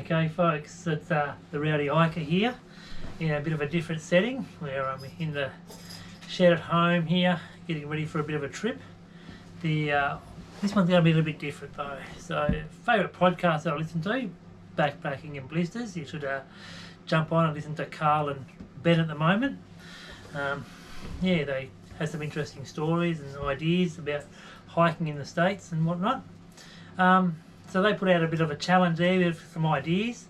Okay folks, it's the Rowdy Hiker here in a bit of a different setting where I'm in the shed at home here getting ready for a bit of a trip. This one's going to be a little bit different though. So favourite podcast that I listen to, Backpacking and Blisters, you should jump on and listen to Carl and Ben at the moment. Yeah, they have some interesting stories and ideas about hiking in the States and whatnot. So they put out a bit of a challenge there with some ideas,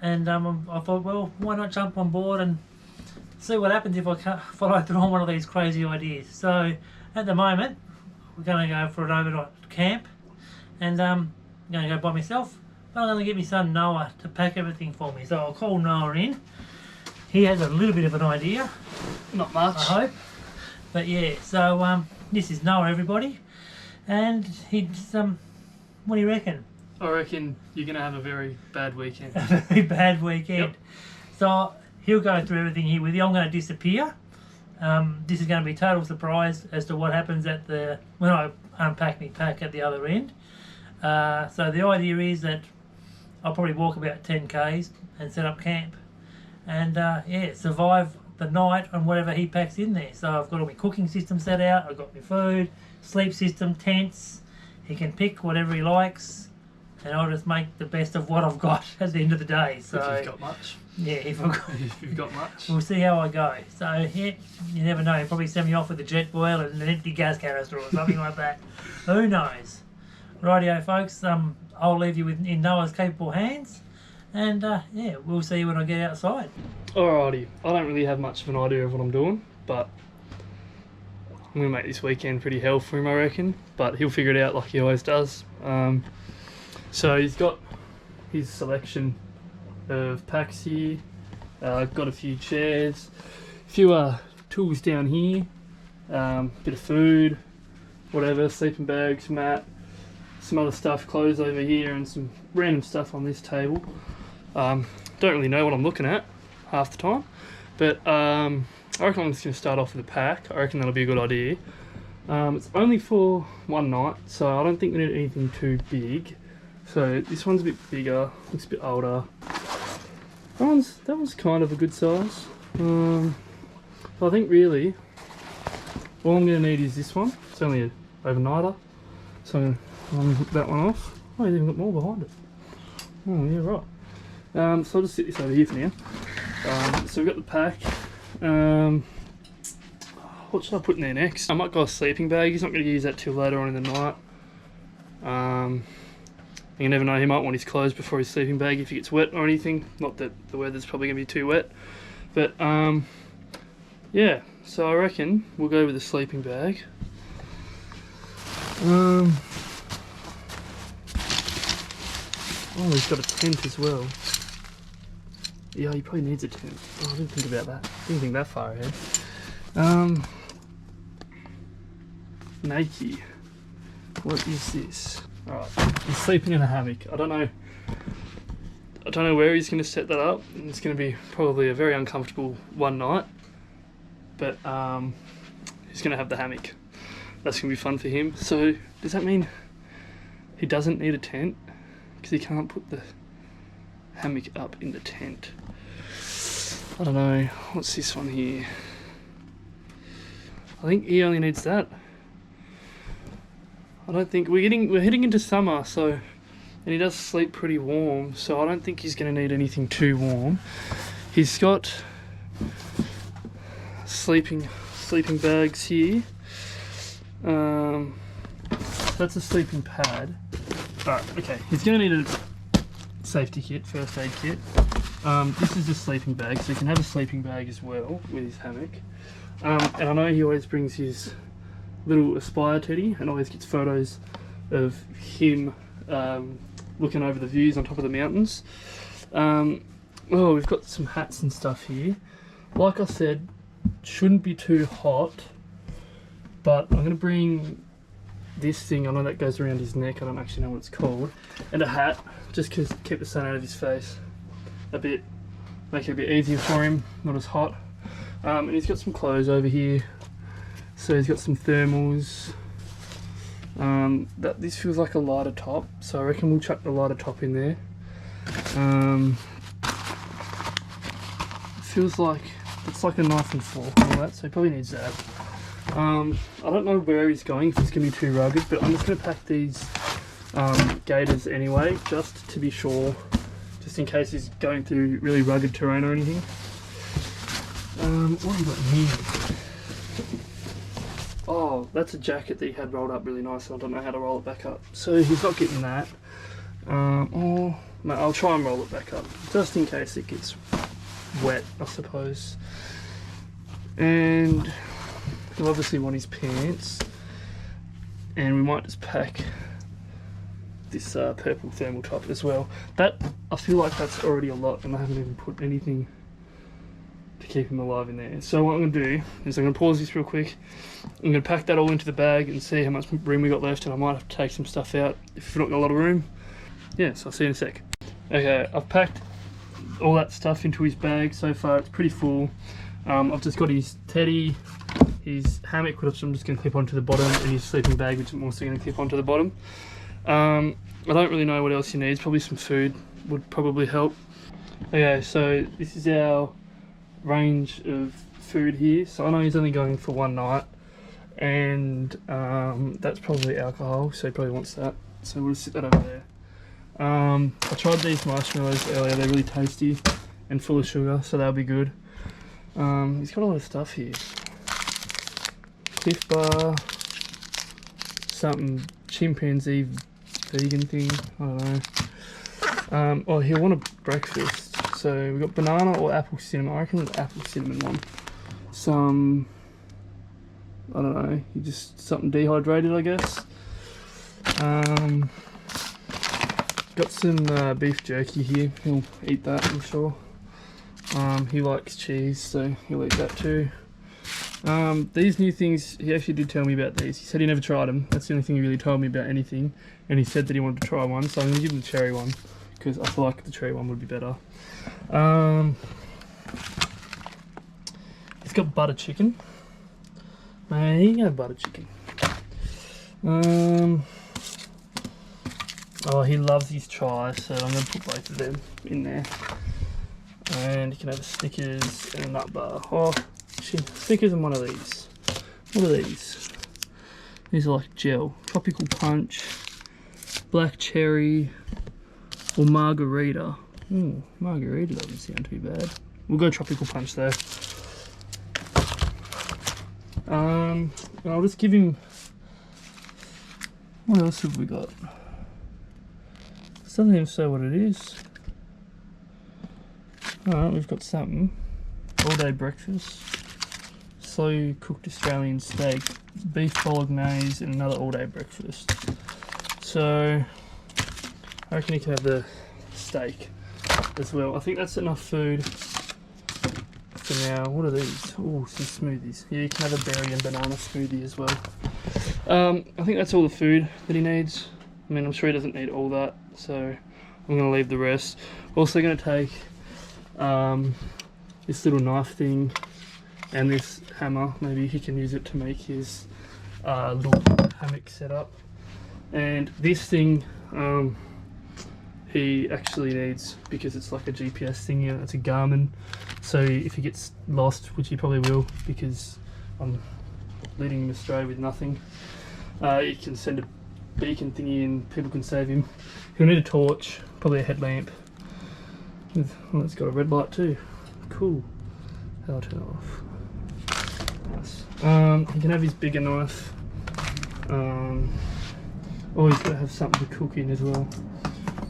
and I thought, well, why not jump on board and see what happens if I can't follow through on one of these crazy ideas. So at the moment, we're going to go for an overnight camp, and I'm going to go by myself, but I'm going to get my son Noah to pack everything for me. So I'll call Noah in. He has a little bit of an idea. Not much. I hope. But yeah, so this is Noah, everybody, and he's what do you reckon? I reckon you're going to have a very bad weekend. A very bad weekend. Yep. So he'll go through everything here with you. I'm going to disappear. This is going to be a total surprise as to what happens when I unpack my pack at the other end. So the idea is that I'll probably walk about 10 k's and set up camp, and yeah, survive the night on whatever he packs in there. So I've got all my cooking system set out, I've got my food, sleep system, tents. He can pick whatever he likes, and I'll just make the best of what I've got at the end of the day. So if you've got much. Yeah, if you've got much. We'll see how I go. So yeah, you never know. He'll probably send me off with a jet boil and an empty gas canister or something like that. Who knows? Rightio, folks. I'll leave you in Noah's capable hands, and yeah, we'll see when I get outside. Alrighty, I don't really have much of an idea of what I'm doing, but I'm going to make this weekend pretty hell for him, I reckon, but he'll figure it out like he always does. So he's got his selection of packs here, got a few chairs, a few tools down here, bit of food, whatever, sleeping bags, mat, some other stuff, clothes over here, and some random stuff on this table. Don't really know what I'm looking at half the time, but I reckon I'm just going to start off with a pack. I reckon that'll be a good idea. It's only for one night, so I don't think we need anything too big. So this one's a bit bigger, looks a bit older. That one's kind of a good size. But I think really, all I'm going to need is this one. It's only an overnighter, so I'm going to hook that one off. Oh, you've even got more behind it. Oh yeah, right. So I'll just sit this over here for now. So we've got the pack. What should I put in there next? I might go a sleeping bag. He's not going to use that till later on in the night. You never know, he might want his clothes before his sleeping bag if he gets wet or anything. Not that the weather's probably going to be too wet. But yeah, so I reckon we'll go with a sleeping bag. Oh, he's got a tent as well. Yeah, he probably needs a tent. Oh, I didn't think about that. Didn't think that far ahead. Nike. What is this? Alright, he's sleeping in a hammock. I don't know where he's going to set that up. It's going to be probably a very uncomfortable one night. But he's going to have the hammock. That's going to be fun for him. So does that mean he doesn't need a tent? Because he can't put the hammock up in the tent. I don't know. What's this one here? I think he only needs that. I don't think we're heading into summer, so, and he does sleep pretty warm, so I don't think he's going to need anything too warm. He's got sleeping bags here. That's a sleeping pad. Alright, okay. He's going to need a safety kit, first aid kit. This is a sleeping bag, so he can have a sleeping bag as well with his hammock. And I know he always brings his little Aspire teddy and always gets photos of him looking over the views on top of the mountains. Oh, we've got some hats and stuff here. Like I said, shouldn't be too hot, but I'm going to bring this thing, I know that goes around his neck, I don't actually know what it's called, and a hat, just to keep the sun out of his face a bit, make it a bit easier for him, not as hot. And he's got some clothes over here, so he's got some thermals. This feels like a lighter top, so I reckon we'll chuck the lighter top in there. Feels like it's like a knife and fork and all that, so he probably needs that. I don't know where he's going, if it's going to be too rugged, but I'm just going to pack these gaiters anyway, just to be sure, just in case he's going through really rugged terrain or anything. What have we got here? Oh, that's a jacket that he had rolled up really nice, and I don't know how to roll it back up. So he's not getting that. Or I'll try and roll it back up, just in case it gets wet, I suppose. And he'll obviously want his pants, and we might just pack this purple thermal top as well. That, I feel like that's already a lot, and I haven't even put anything to keep him alive in there. So what I'm going to do is I'm going to pause this real quick. I'm going to pack that all into the bag and see how much room we got left, and I might have to take some stuff out if we've not got a lot of room. Yeah, so I'll see you in a sec. Okay, I've packed all that stuff into his bag so far. It's pretty full. I've just got his teddy, his hammock, which I'm just going to clip onto the bottom, and his sleeping bag, which I'm also going to clip onto the bottom. I don't really know what else he needs. Probably some food would probably help. Okay, so this is our range of food here. So I know he's only going for one night, and that's probably alcohol, so he probably wants that. So we'll sit that over there. I tried these marshmallows earlier. They're really tasty and full of sugar, so they'll be good. He's got a lot of stuff here. Cliff bar, something chimpanzee vegan thing, I don't know. Oh, he'll want a breakfast. So we've got banana or apple cinnamon. I reckon the apple cinnamon one. Some, I don't know, just something dehydrated, I guess. Got some beef jerky here. He'll eat that, I'm sure. He likes cheese, so he'll eat that too. These new things, he actually did tell me about these. He said he never tried them. That's the only thing he really told me about anything. And he said that he wanted to try one, so I'm going to give him the cherry one, because I feel like the cherry one would be better. He's got butter chicken. Man, he can have butter chicken. Oh, he loves his chai, so I'm going to put both of them in there. And he can have a Snickers and a nut bar. Oh, shit, Snickers and one of these. What are these? These are like gel. Tropical Punch, black cherry, or margarita. Ooh, margarita doesn't sound too bad. We'll go Tropical Punch though. I'll just give him. What else have we got? It doesn't even say what it is. Alright, we've got something. All day breakfast. Slow cooked Australian steak, beef bolognese, and another all day breakfast. So I reckon you can have the steak as well. I think that's enough food for now. What are these? Oh, some smoothies. Yeah, you can have a berry and banana smoothie as well. I think that's all the food that he needs. I mean, I'm sure he doesn't need all that, so I'm going to leave the rest. Also going to take this little knife thing and this hammer. Maybe he can use it to make his little hammock setup. And this thing he actually needs, because it's like a GPS thing. Yeah, it's a Garmin, so if he gets lost, which he probably will, because I'm leading him astray with nothing, you can send a beacon thingy and people can save him. He'll need a torch, probably a headlamp. Well, it's got a red light too. Cool. I'll turn it off. Nice. He can have his bigger knife. Or he's got to have something to cook in as well.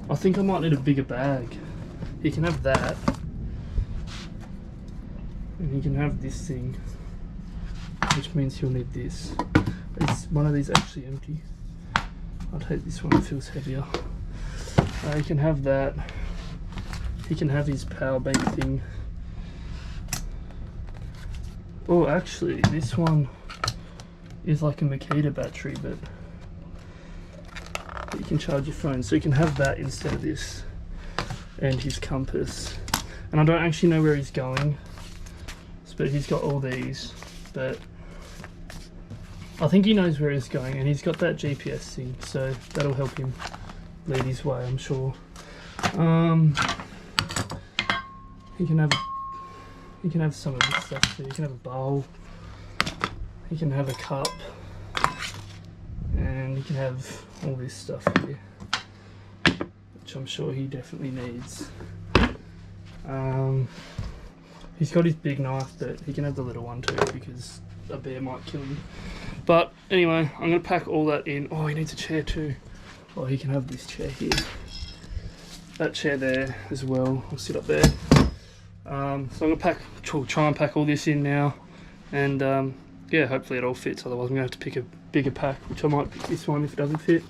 I think I might need a bigger bag. He can have that. And he can have this thing, which means he'll need this. Is one of these actually empty? I'll take this one, it feels heavier. He can have that. He can have his power bank thing. Oh, actually, this one is like a Makita battery, but you can charge your phone. So you can have that instead of this. And his compass. And I don't actually know where he's going, but he's got all these. But I think he knows where he's going, and he's got that GPS thing, so that'll help him lead his way, I'm sure. He can have some of this stuff too. He can have a bowl. He can have a cup, and he can have all this stuff here, which I'm sure he definitely needs. He's got his big knife, but he can have the little one too because a bear might kill him. But anyway, I'm going to pack all that in. Oh, he needs a chair too. Oh, he can have this chair here. That chair there as well. I'll sit up there. So I'm going to try and pack all this in now. And yeah, hopefully it all fits. Otherwise I'm going to have to pick a bigger pack, which I might pick this one if it doesn't fit.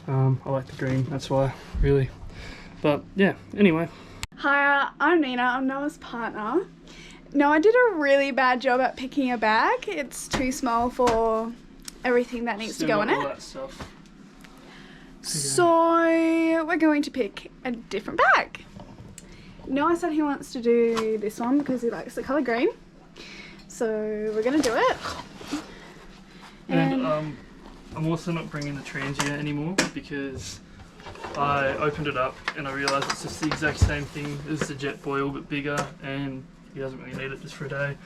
I like the green, that's why, really. But yeah, anyway. Hi, I'm Nina, I'm Noah's partner. Noah did a really bad job at picking a bag. It's too small for everything that needs to go in all it. That stuff. So we're going to pick a different bag. Noah said he wants to do this one because he likes the colour green. So we're going to do it. And I'm also not bringing the Trangia anymore because I opened it up and I realised it's just the exact same thing as the Jetboil but bigger, and he doesn't really need it just for a day.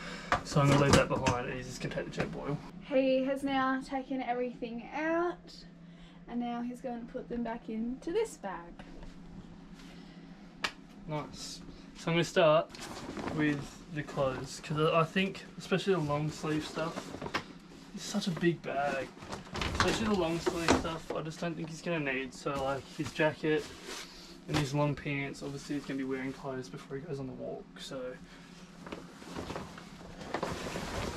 So I'm going to leave that behind and he's just going to take the Jetboil. He has now taken everything out and now he's going to put them back into this bag. Nice. So I'm going to start with the clothes because I think, especially the long sleeve stuff, it's such a big bag. Especially the long sleeve stuff, I just don't think he's going to need. So like his jacket and his long pants, obviously he's going to be wearing clothes before he goes on the walk. So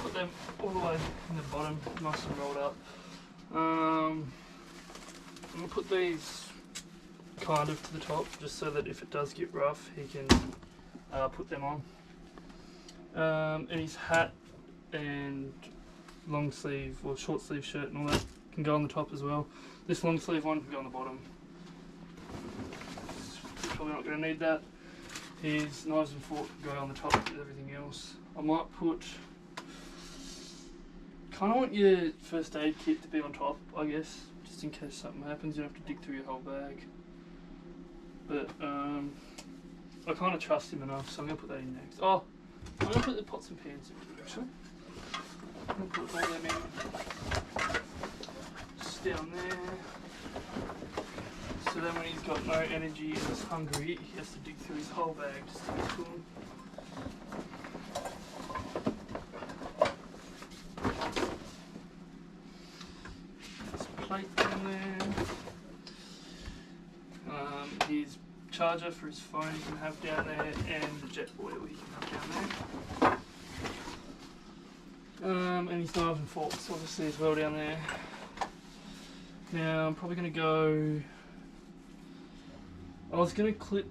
put them all the way in the bottom, nice and rolled up. I'm going to put these kind of to the top, just so that if it does get rough, he can put them on. And his hat and long sleeve or short sleeve shirt and all that can go on the top as well. This long sleeve one can go on the bottom. Probably not going to need that. His knives and fork can go on the top with everything else. I might put, kind of want your first aid kit to be on top, I guess, just in case something happens. You don't have to dig through your whole bag. But I kind of trust him enough, so I'm going to put that in next. Oh, I'm going to put the pots and pans in actually. I'm going to put all them in. Just down there. So then when he's got no energy and is hungry, he has to dig through his whole bag just to get to him. There's a plate down there. His charger for his phone he can have down there, and the Jetboil he can have down there. And his knives and forks obviously as well down there. Now I'm probably going to go, I was going to clip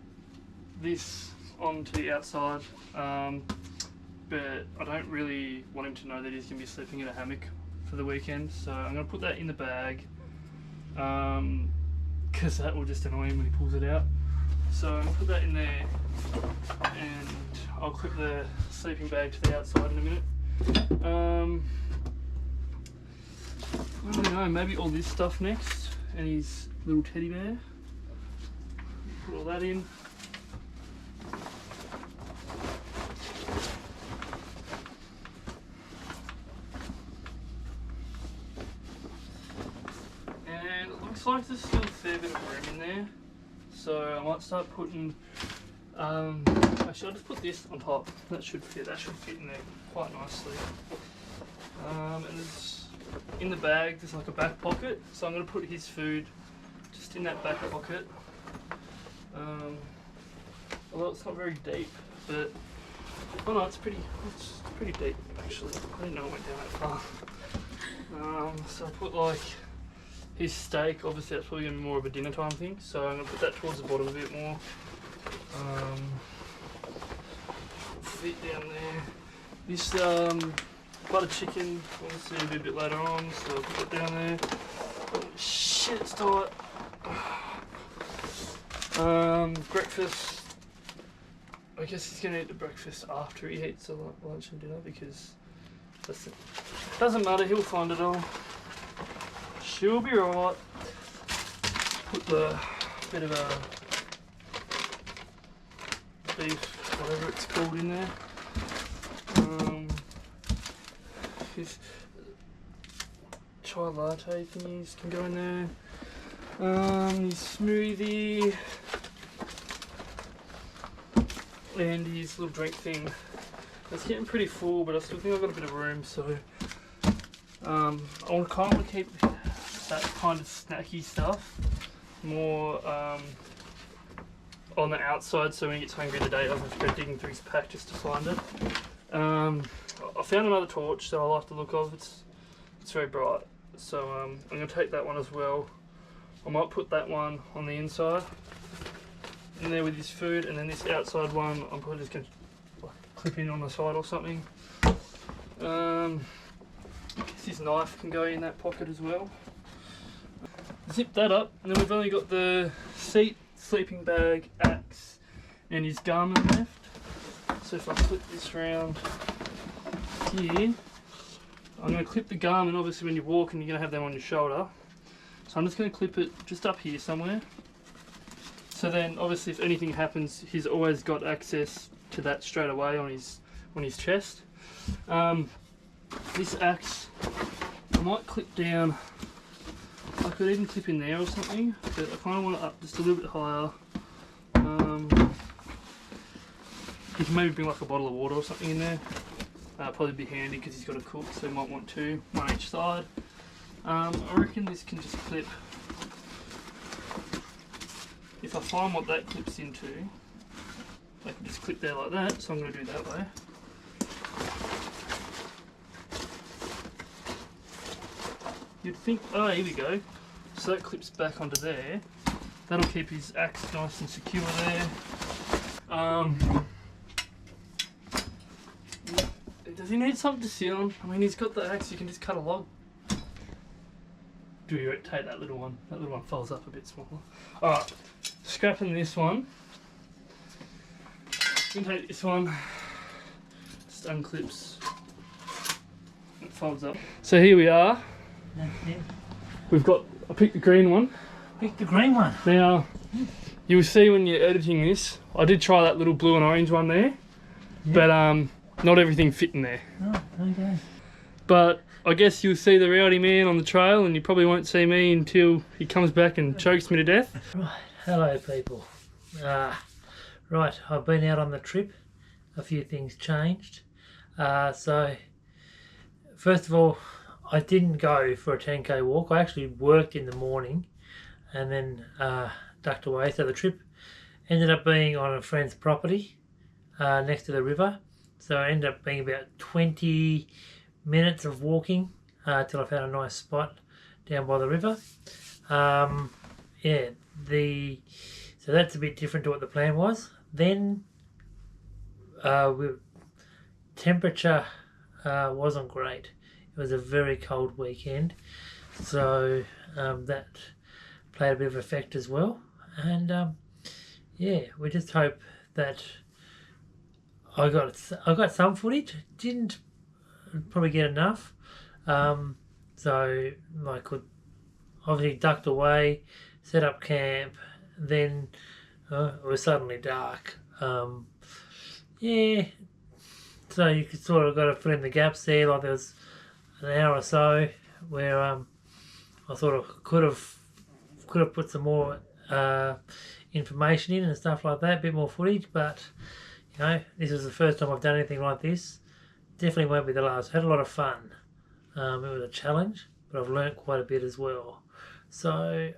this onto the outside, but I don't really want him to know that he's going to be sleeping in a hammock for the weekend, so I'm going to put that in the bag. Because that will just annoy him when he pulls it out. So I'm going to put that in there and I'll clip the sleeping bag to the outside in a minute. I don't know, maybe all this stuff next and his little teddy bear. Put all that in. Looks like there's still a fair bit of room in there, so I might start putting, actually I'll just put this on top, that should fit in there quite nicely. And there's, in the bag there's like a back pocket, so I'm going to put his food just in that back pocket. Although it's not very deep, but, oh no, it's pretty deep actually, I didn't know it went down that far. So I put like, his steak, obviously that's probably going to be more of a dinner time thing, so I'm going to put that towards the bottom a bit more. Fit down there. This butter chicken, obviously it'll be a bit later on, so I'll put that down there. Oh, shit, it's tight. Breakfast. I guess he's going to eat the breakfast after he eats the lunch and dinner because that's it. Doesn't matter, he'll find it all. She'll be right. Put the bit of a beef, whatever it's called in there. His chai latte thingies can go in there. His smoothie and his little drink thing. It's getting pretty full, but I still think I've got a bit of room, so I want to kind of keep that kind of snacky stuff more on the outside, so when he gets hungry the day of, I'm just digging through his pack just to find it. I found another torch that I like the look of. It's very bright, so I'm going to take that one as well. I might put that one on the inside in there with his food, and then this outside one I'm probably just going to clip in on the side or something. His knife can go in that pocket as well. Zip that up, and then we've only got the seat, sleeping bag, axe, and his Garmin left. So if I flip this around here, I'm going to clip the Garmin. Obviously when you're walking you're going to have them on your shoulder, so I'm just going to clip it just up here somewhere. So then obviously if anything happens, he's always got access to that straight away on his chest. This axe I might clip down. I could even clip in there or something, but I kind of want it up just a little bit higher. You can maybe bring like a bottle of water or something in there. Probably be handy because he's got to cook, so he might want two, one each side. I reckon this can just clip. If I find what that clips into, I can just clip there like that, so I'm going to do it that way. You'd think, oh here we go, so that clips back onto there. That'll keep his axe nice and secure there. Does he need something to sit on? I mean, he's got the axe, you can just cut a log. Do you take that little one? That little one folds up a bit smaller. Alright, scrapping this one. You can take this one, just unclips, it folds up. So here we are. We've got, I picked the green one. Pick the green one. Now, you'll see when you're editing this, I did try that little blue and orange one there, but not everything fit in there. Oh, okay. But I guess you'll see the rowdy man on the trail, and you probably won't see me until he comes back and chokes me to death. Right, hello people. Right, I've been out on the trip. A few things changed. So, first of all, I didn't go for a 10k walk. I actually worked in the morning and then ducked away. So the trip ended up being on a friend's property next to the river. So it ended up being about 20 minutes of walking till I found a nice spot down by the river. Yeah, so that's a bit different to what the plan was. Then temperature wasn't great. It was a very cold weekend, so that played a bit of effect as well. And yeah, we just hope that I got some footage. Didn't probably get enough, so I could obviously ducked away, set up camp. Then it was suddenly dark. Yeah, so you could sort of got to fill in the gaps there. Like there was an hour or so where I sort of could have put some more information in and stuff like that, a bit more footage. But you know, this is the first time I've done anything like this. Definitely won't be the last. I had a lot of fun. It was a challenge, but I've learnt quite a bit as well. So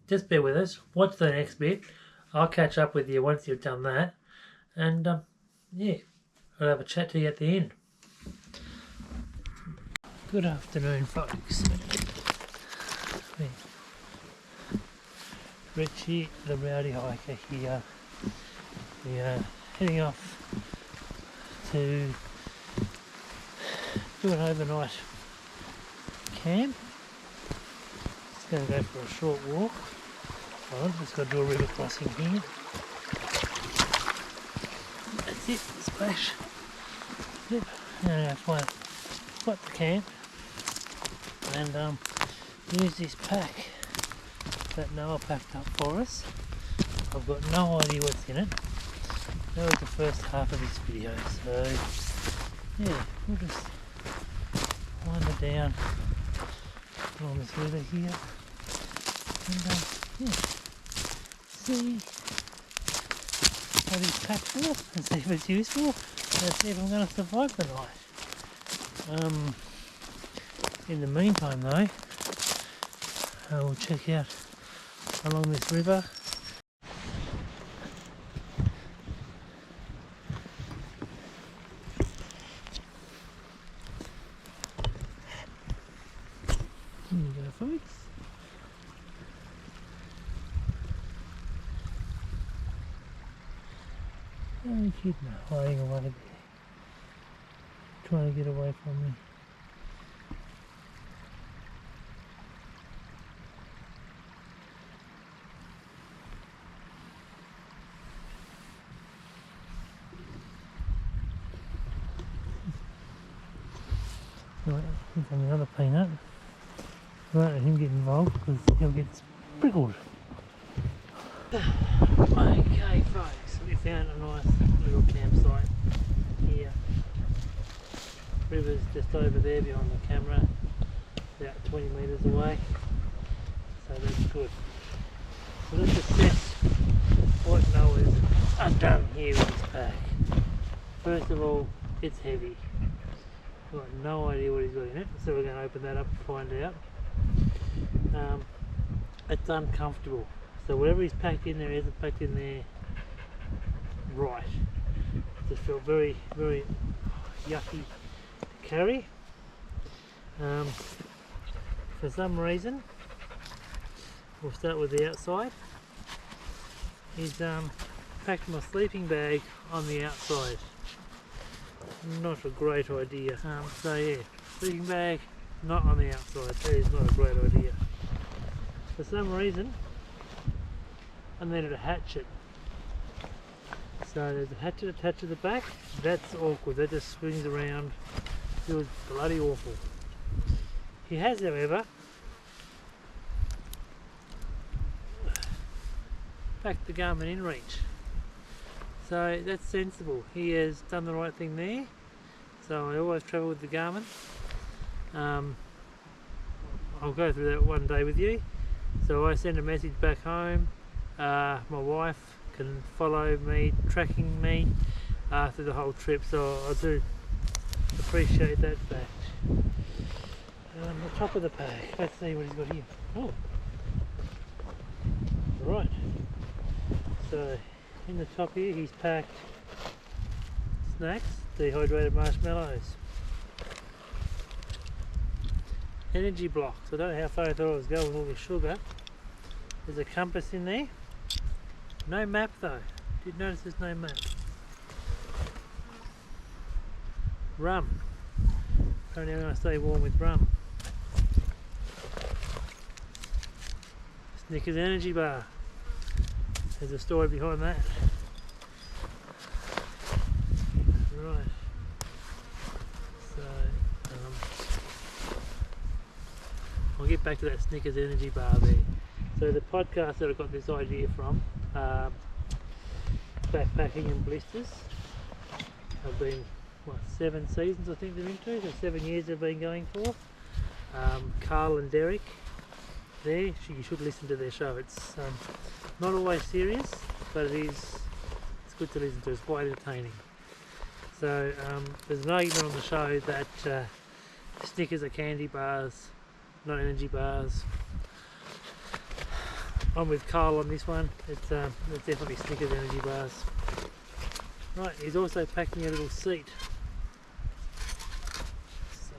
just bear with us. Watch the next bit. I'll catch up with you once you've done that, and yeah, I'll have a chat to you at the end. Good afternoon, folks. Richie, the rowdy hiker here. We are heading off to do an overnight camp. Just going to go for a short walk. Well, just got to do a river crossing here. That's it, splash. Yep, and find the camp and use this pack that Noah packed up for us. I've got no idea what's in it. that was the first half of this video. So yeah, we'll just wander down along this river here and yeah, see what he's packed for and see if it's useful and see if I'm going to survive the night. In the meantime though, we'll check out along this river. Here you go, folks. Oh, kid hiding away there, trying to get away from me. Right, here's another peanut. Right, let him get involved because he'll get sprinkled. Okay folks, we found a nice little campsite here. River's just over there behind the camera, about 20 metres away, so that's good. So let's assess what Noah's done here with his pack. First of all, it's heavy. I've got no idea what he's got in it, so we're going to open that up and find out. It's uncomfortable, so whatever he's packed in there isn't packed in there right. It just felt very, very yucky to carry. For some reason, we'll start with the outside. He's packed my sleeping bag on the outside. Not a great idea. So yeah, sleeping bag not on the outside. That is not a great idea. For some reason, I needed a hatchet. So there's a hatchet attached to the back. That's awkward. That just swings around. It was bloody awful. He has, however, packed the Garmin InReach. So that's sensible. He has done the right thing there. So I always travel with the Garmin. I'll go through that one day with you. So I send a message back home. My wife can follow me, tracking me through the whole trip. So I do appreciate that fact. The top of the pack. Let's see what he's got here. Oh, right. So in the top here he's packed snacks, dehydrated marshmallows, energy blocks. I don't know how far I thought I was going with all the sugar. There's a compass in there. No map though. Did notice there's no map. Rum. Apparently I'm going to stay warm with rum. Snickers energy bar. There's a story behind that. Right. So, I'll get back to that Snickers energy bar there. So the podcast that I got this idea from, Backpacking and Blisters. I've been, what, 7 seasons I think they're into, so 7 years they've been going for. Carl and Derek there, you should listen to their show. It's not always serious, but it's good to listen to. It's quite entertaining. So there's an argument on the show that Snickers are candy bars, not energy bars. I'm with Carl on this one. It's definitely Snickers energy bars. Right, he's also packed me a little seat. So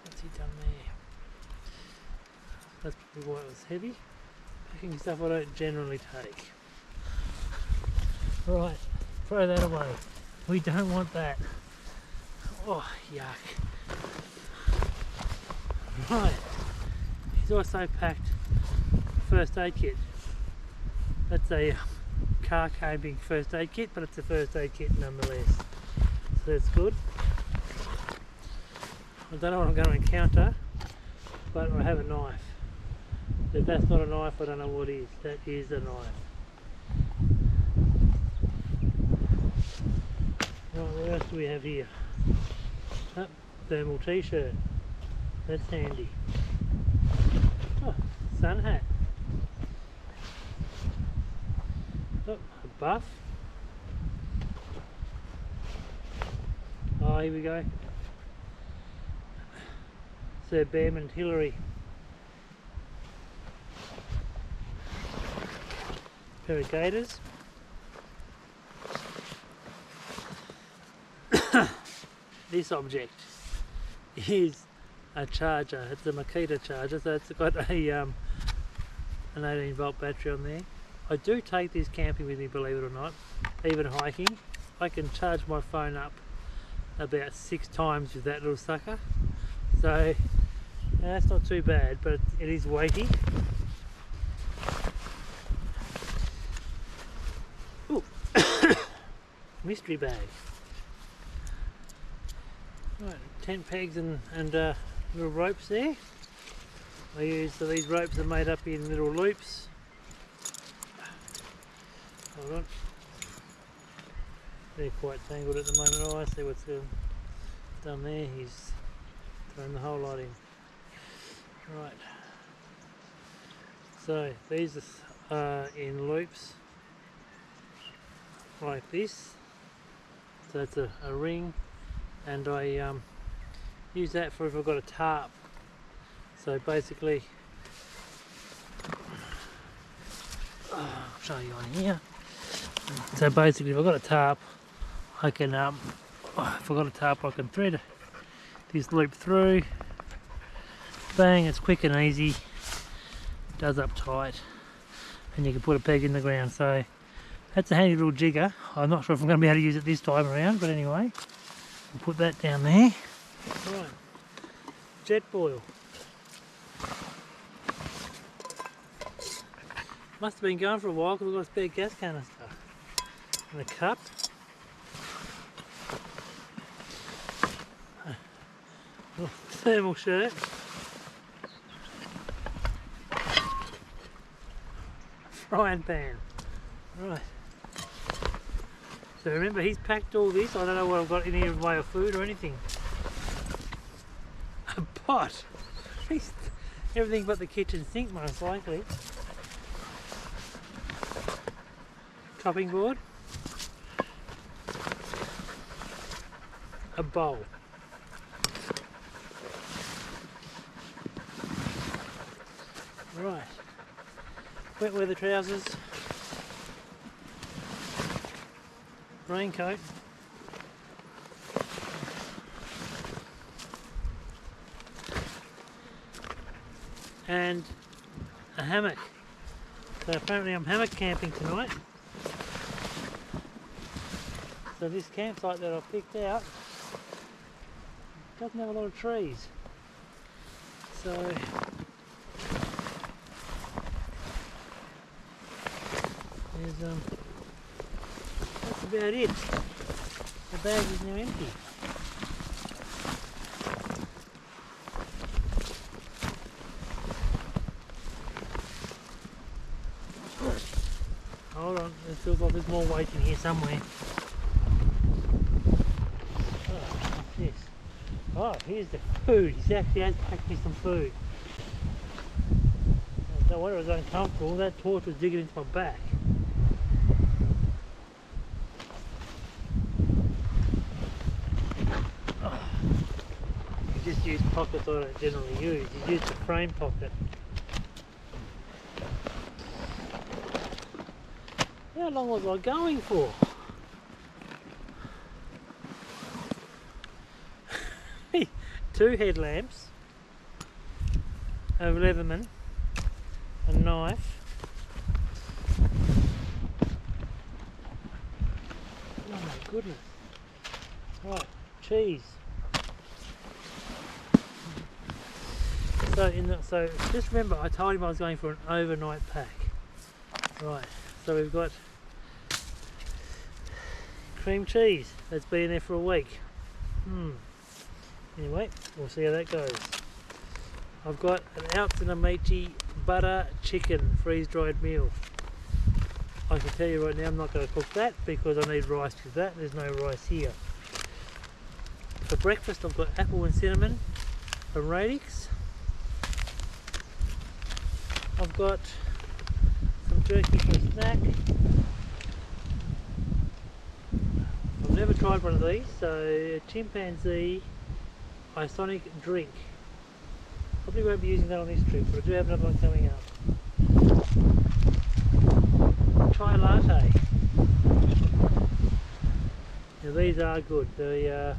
what's he done there? That's probably why it was heavy. Packing stuff I don't generally take. Right, throw that away. We don't want that. Oh, yuck. Right, he's also packed first aid kit. That's a car camping first aid kit, but it's a first aid kit nonetheless. So that's good. I don't know what I'm going to encounter, but I have a knife. If that's not a knife, I don't know what is. That is a knife. Right, what else do we have here? Oh, thermal t-shirt. That's handy. Oh, sun hat. Oh, a buff. Oh, here we go. Sir Bearmont Hillary. Pair of gaiters. This object is a charger. It's a Makita charger, so it's got a an 18 volt battery on there. I do take this camping with me, believe it or not, even hiking. I can charge my phone up about 6 times with that little sucker. So that's not too bad, but it is weighty. Ooh. Mystery bag. Right, tent pegs and little ropes there. I use, so these ropes are made up in little loops. Hold on. They're quite tangled at the moment. Oh, I see what's done there. He's thrown the whole lot in. Right. So these are in loops like this. So it's a ring. And I use that for if I've got a tarp. So basically, I'll show you on here. So basically, if I've got a tarp, I can if I've got a tarp, I can thread this loop through. Bang! It's quick and easy. Does up tight, and you can put a peg in the ground. So that's a handy little jigger. I'm not sure if I'm going to be able to use it this time around, but anyway. We'll put that down there. Right, jet boil. Must have been going for a while because we've got a spare gas canister. And a cup. Oh, thermal shirt. Frying pan. Right. So remember, he's packed all this. I don't know what I've got in here in the way of food or anything. A pot. Everything but the kitchen sink, most likely. Chopping board. A bowl. Right. Wet weather trousers. Raincoat, and a hammock. So apparently I'm hammock camping tonight. So this campsite that I've picked out doesn't have a lot of trees. So there's that's about it. The bag is now empty. Hold on, it feels like there's more weight in here somewhere. Oh, what's this? Oh, here's the food. He actually has packed me some food. No wonder it was uncomfortable. That torch was digging into my back. Just use pockets I don't generally use. You use the frame pocket. How long was I going for? Two headlamps, a Leatherman, a knife. Oh my goodness. Right, cheese. So just remember, I told him I was going for an overnight pack. Right, so we've got cream cheese that's been there for a week. Anyway, we'll see how that goes. I've got an Alps and Amici butter chicken freeze-dried meal. I can tell you right now I'm not going to cook that because I need rice with that. There's no rice here. For breakfast I've got apple and cinnamon from Radix. I've got some turkey for a snack. I've never tried one of these, so chimpanzee isonic drink. Probably won't be using that on this trip, but I do have another one coming up. Chai latte. Now these are good. The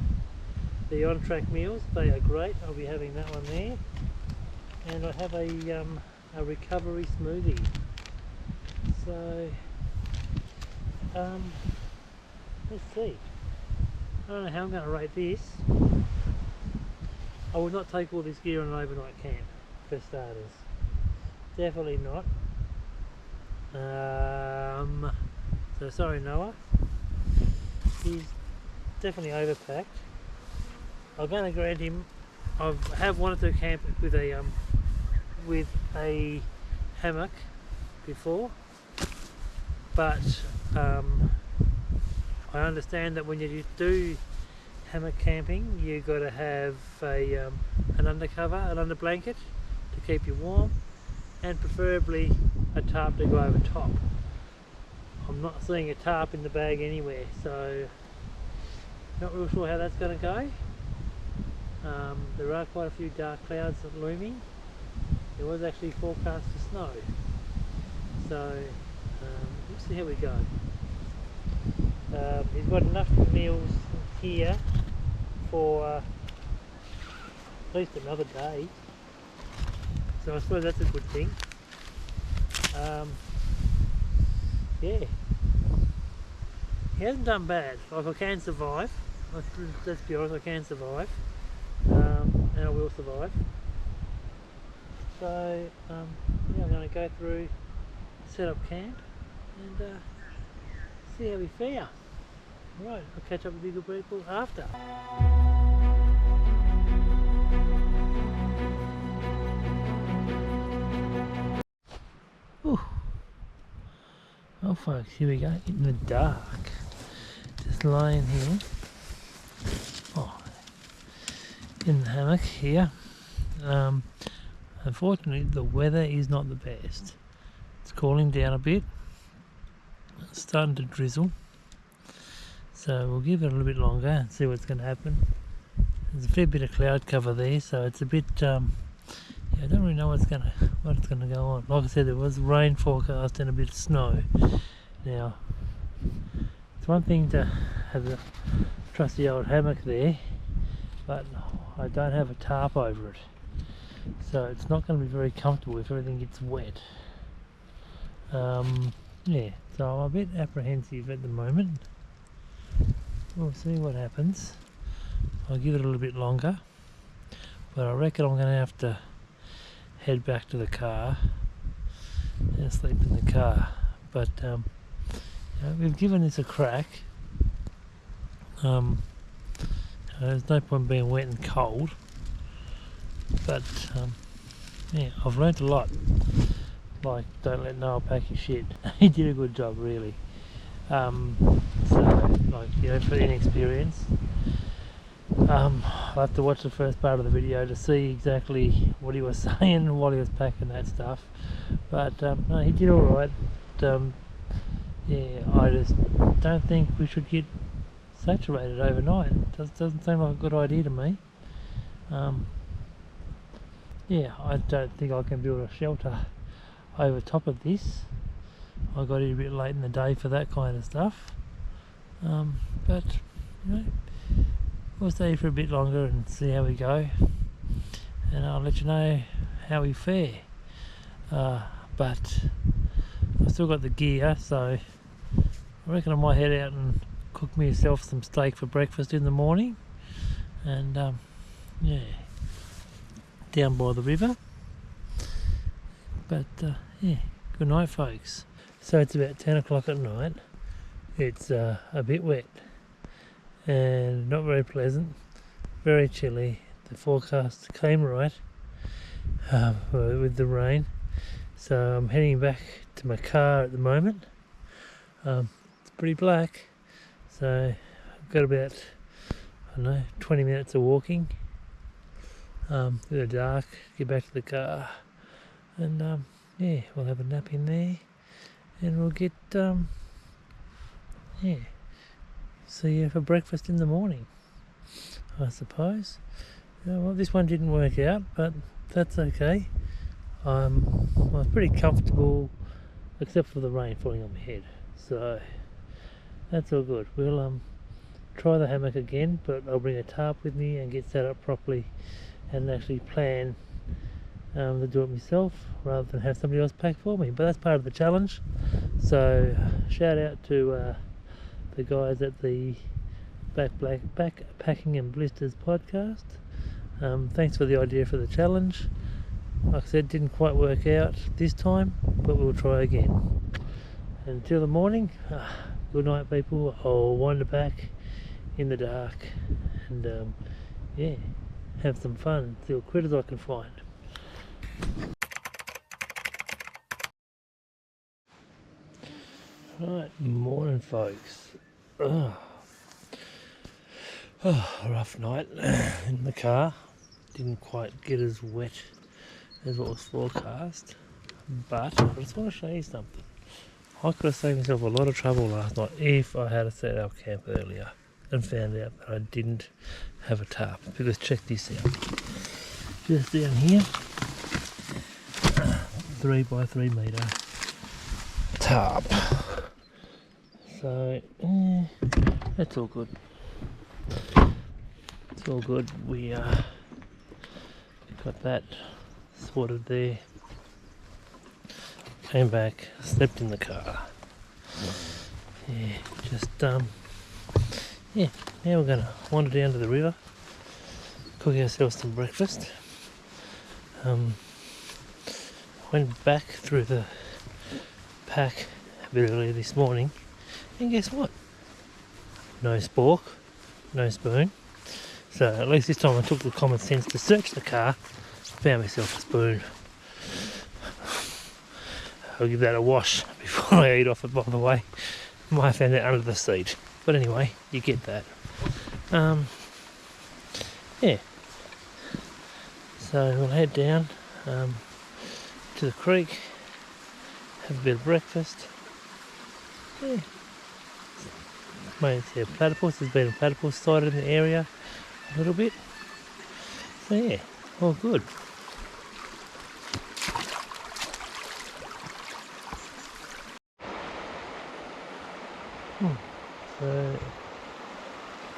on-track meals, they are great. I'll be having that one there. And I have a recovery smoothie. So let's see. I don't know how I'm going to rate this. I would not take all this gear on an overnight camp, for starters. Definitely not. So sorry Noah. He's definitely overpacked. I'm going to grant him. I have wanted to camp with a hammock before, but I understand that when you do hammock camping, you got to have an undercover, an under blanket to keep you warm, and preferably a tarp to go over top. I'm not seeing a tarp in the bag anywhere, so not real sure how that's going to go. There are quite a few dark clouds looming. There was actually forecast to snow, so we'll see how we go. He's got enough meals here for at least another day, so I suppose that's a good thing. Yeah, he hasn't done bad. Like, I can survive. Let's be honest, I can survive, and I will survive. So yeah, I'm going to go through, set up camp, and see how we fare. Right, I'll catch up with you good people after. Ooh. Oh folks, here we go, in the dark. Just lying here. Oh, in the hammock here. Unfortunately the weather is not the best. It's cooling down a bit. It's starting to drizzle. So we'll give it a little bit longer and see what's going to happen. There's a fair bit of cloud cover there, so it's a bit yeah, I don't really know what's going to go on. Like I said, there was rain forecast and a bit of snow. Now, it's one thing to have a trusty old hammock there, but I don't have a tarp over it, so it's not going to be very comfortable if everything gets wet. Yeah, so I'm a bit apprehensive at the moment. We'll see what happens. I'll give it a little bit longer, but I reckon I'm going to have to head back to the car and sleep in the car. But you know, we've given this a crack. There's no point being wet and cold, but yeah, I've learnt a lot. Like, don't let Noah pack your shit. He did a good job, really. So, like, you know, for inexperience, I'll have to watch the first part of the video to see exactly what he was saying while he was packing that stuff. But no, he did alright. Yeah, I just don't think we should get saturated overnight. It doesn't seem like a good idea to me. Yeah, I don't think I can build a shelter over top of this. I got here a bit late in the day for that kind of stuff. But you know, we'll stay for a bit longer and see how we go, and I'll let you know how we fare. But I've still got the gear, so I reckon I might head out and cook myself some steak for breakfast in the morning, and yeah, down by the river. But yeah, good night folks. So it's about 10 o'clock at night. It's a bit wet and not very pleasant, very chilly. The forecast came right with the rain, so I'm heading back to my car at the moment. It's pretty black, so I've got about, I don't know, 20 minutes of walking through the dark, get back to the car, and yeah, we'll have a nap in there, and we'll get see you for breakfast in the morning, I suppose. Well, this one didn't work out, but that's okay. I was pretty comfortable, except for the rain falling on my head, so that's all good. We'll try the hammock again, but I'll bring a tarp with me and get set up properly and actually plan to do it myself rather than have somebody else pack for me, but that's part of the challenge. So shout out to the guys at the Backpacking and Blisters podcast. Thanks for the idea for the challenge. Like I said, didn't quite work out this time, but we'll try again. Until the morning, good night people. I'll wander back in the dark and yeah, have some fun, see what critters I can find. Right, morning folks. Rough night in the car. Didn't quite get as wet as what was forecast, but I just want to show you something. I could have saved myself a lot of trouble last night if I had set up camp earlier and found out that I didn't have a tarp, because check this out. Just down here, 3 by 3 metre tarp. So that's all good. It's all good. We got that sorted there. Came back, slept in the car. Yeah, just yeah. Now we're gonna wander down to the river, cook ourselves some breakfast. Went back through the pack a bit earlier this morning, and guess what? No spork, no spoon. So at least this time I took the common sense to search the car, found myself a spoon. I'll give that a wash before I eat off it, by the way. Might have found it under the seat. But anyway, you get that. Yeah. So we'll head down to the creek, have a bit of breakfast. Yeah. Might see a platypus. There's been a platypus sighted in the area a little bit. So yeah, all good. So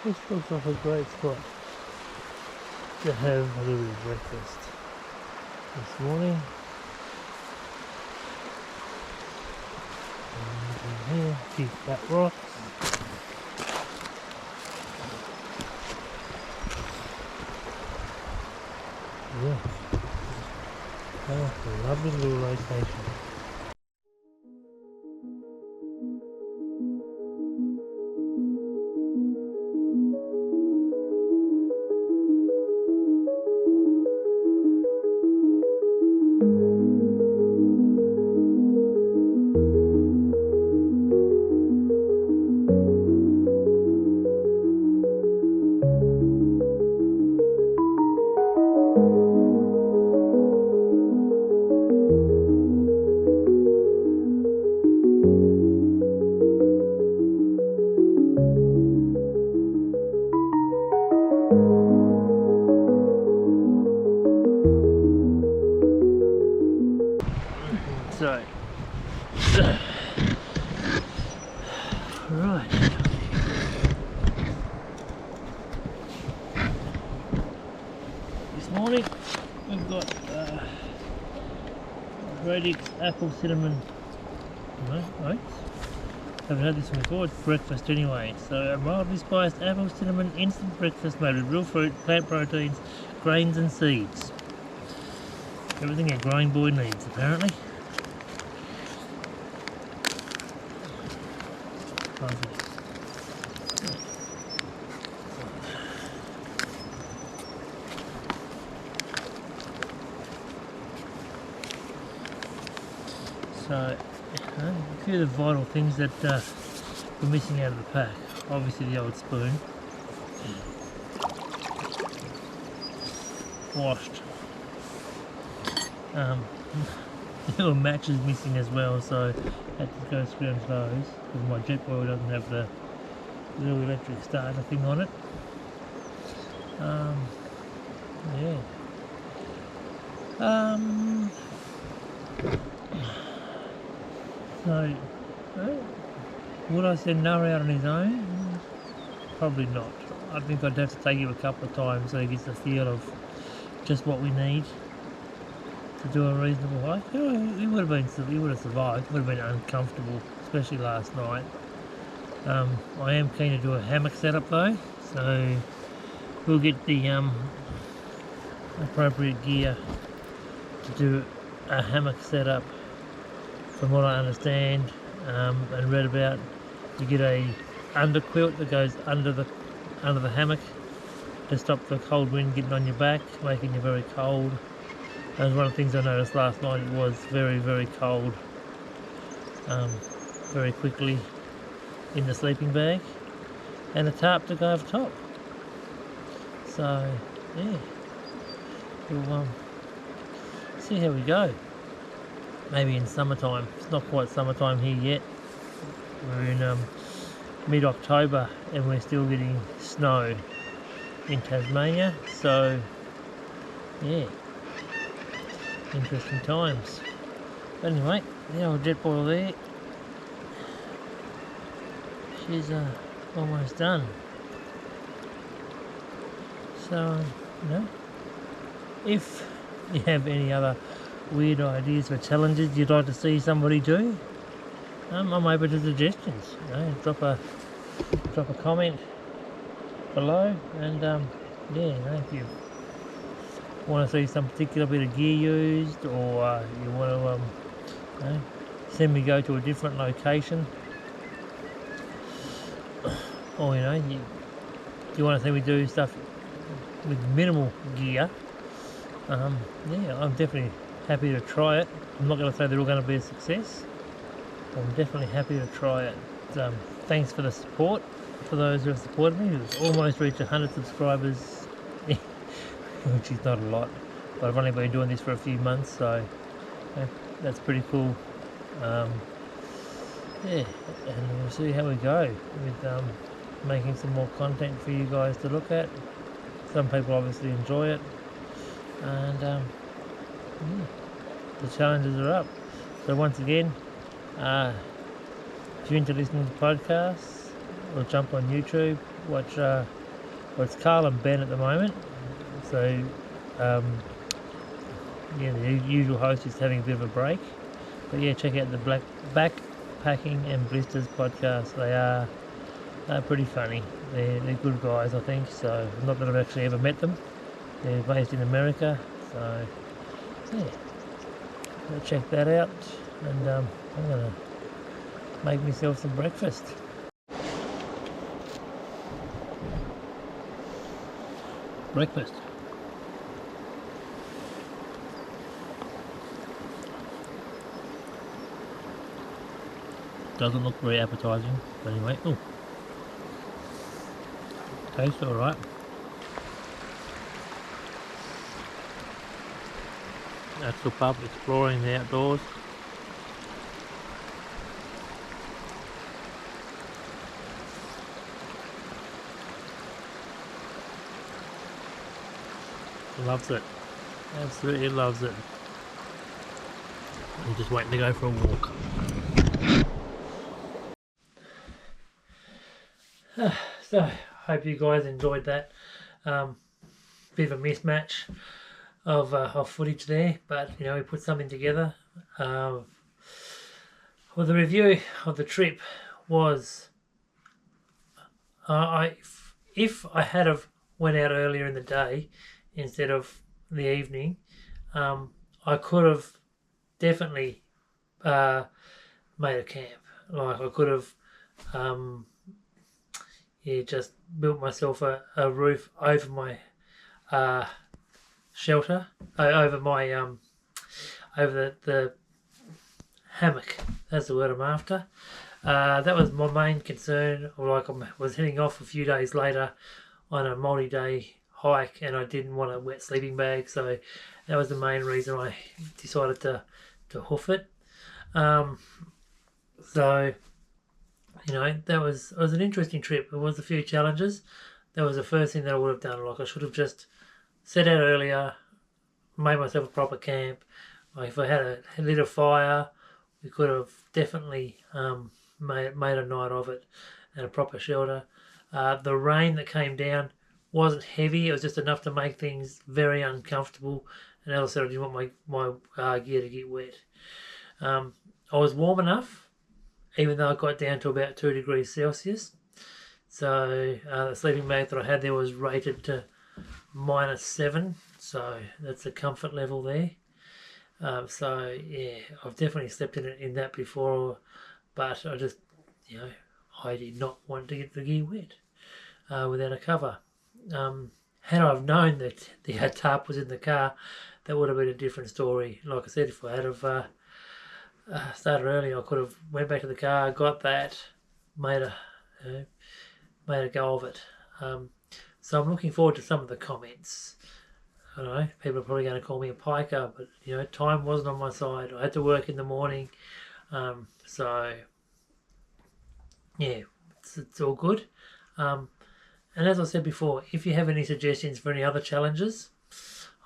this looks like a great spot to have a little bit of breakfast this morning. And here, a few flat rocks. Yeah, that's a lovely little location. Right. This morning we've got Radix apple cinnamon oats. Haven't had this one before, it's breakfast anyway. So a mildly spiced apple cinnamon instant breakfast made with real fruit, plant proteins, grains and seeds. Everything a growing boy needs apparently. So, few of the vital things that we're missing out of the pack. Obviously the old spoon. Washed. There were matches missing as well, so I had to go scrounge those because my Jetboil doesn't have the little electric starter thing on it. Yeah. So, would I send Noah out on his own? Probably not. I think I'd have to take him a couple of times so he gets the feel of just what we need to do a reasonable hike. You know, he would have survived. Would have been uncomfortable, especially last night. I am keen to do a hammock setup though, so we'll get the appropriate gear to do a hammock setup. From what I understand and read about, you get a underquilt that goes under the hammock to stop the cold wind getting on your back, making you very cold. That was one of the things I noticed last night. It was very, very cold very quickly in the sleeping bag, and a tarp to go over top. So yeah, we'll see how we go. Maybe in summertime. It's not quite summertime here yet. We're in mid-October and we're still getting snow in Tasmania, so yeah, interesting times. But anyway, the old Jetboil there, she's almost done. So, you know, if you have any other weird ideas for challenges you'd like to see somebody do, I'm open to suggestions. You know, drop a comment below, and yeah, you know, if you want to see some particular bit of gear used, or you want to you know, send me go to a different location, or you know, you want to see me do stuff with minimal gear, yeah, I'm definitely happy to try it. I'm not going to say they're all going to be a success. I'm definitely happy to try it. Thanks for the support, for those who have supported me. We've almost reached 100 subscribers, which is not a lot, but I've only been doing this for a few months, so that's pretty cool. Yeah, and we'll see how we go with making some more content for you guys to look at. Some people obviously enjoy it, and yeah, the challenges are up. So once again, if you're into listening to podcasts, or jump on YouTube, watch well, it's Carl and Ben at the moment. So yeah, the usual host is having a bit of a break, but yeah, check out the Backpacking and Blisters podcast. They are pretty funny. They're good guys, I think. So not that I've actually ever met them. They're based in America, so yeah, so check that out. And I'm gonna make myself some breakfast. Breakfast. Doesn't look very appetizing, but anyway, oh, tastes alright. That's the pub exploring the outdoors. Loves it. Absolutely loves it. I'm just waiting to go for a walk. So, hope you guys enjoyed that. Bit of a mismatch of footage there, but you know, we put something together. Well, the review of the trip was, if I had have went out earlier in the day instead of the evening, I could have definitely made a camp. Like I could have yeah, just built myself a roof over my shelter, over my over the hammock That's the word I'm after. That was my main concern. Like, I was heading off a few days later on a multi-day hike, and I didn't want a wet sleeping bag, so that was the main reason I decided to hoof it. So, you know, it was an interesting trip. There was a few challenges. That was the first thing that I would have done. Like, I should have just set out earlier, made myself a proper camp. Like, if I had lit a fire, we could have definitely made a night of it and a proper shelter. The rain that came down wasn't heavy. It was just enough to make things very uncomfortable. And as I said, I didn't want my gear to get wet. I was warm enough, even though I got down to about 2 degrees Celsius. So the sleeping bag that I had there was rated to -7. So that's the comfort level there. So yeah, I've definitely slept in that before, but I just, you know, I did not want to get the gear wet without a cover. Had I have known that the tarp was in the car, that would have been a different story. Like I said, if I had have started early, I could have went back to the car, got that, made a go of it. So I'm looking forward to some of the comments. I don't know, people are probably going to call me a piker, but you know, time wasn't on my side. I had to work in the morning, so yeah, it's all good. And as I said before, if you have any suggestions for any other challenges,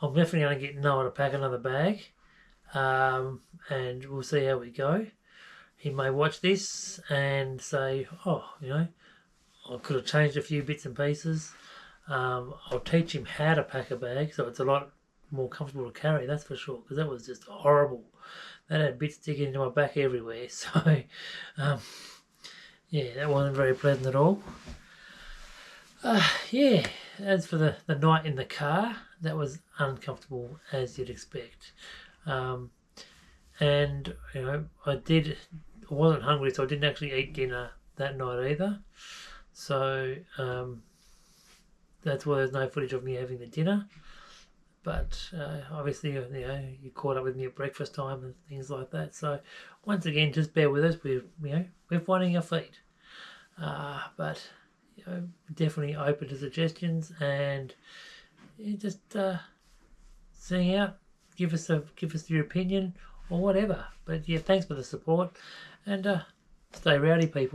I'm definitely going to get Noah to pack another bag, and we'll see how we go. He may watch this and say, oh, you know, I could have changed a few bits and pieces. I'll teach him how to pack a bag, so it's a lot more comfortable to carry, that's for sure, because that was just horrible. That had bits sticking into my back everywhere, so yeah, that wasn't very pleasant at all. Yeah, as for the night in the car, that was uncomfortable as you'd expect. And you know, I wasn't hungry, so I didn't actually eat dinner that night either. So that's why there's no footage of me having the dinner. But obviously, you know, you caught up with me at breakfast time and things like that. So once again, just bear with us. We're finding our feet. But you know, definitely open to suggestions, and just sing out, give us your opinion or whatever. But yeah, thanks for the support, and stay rowdy, people.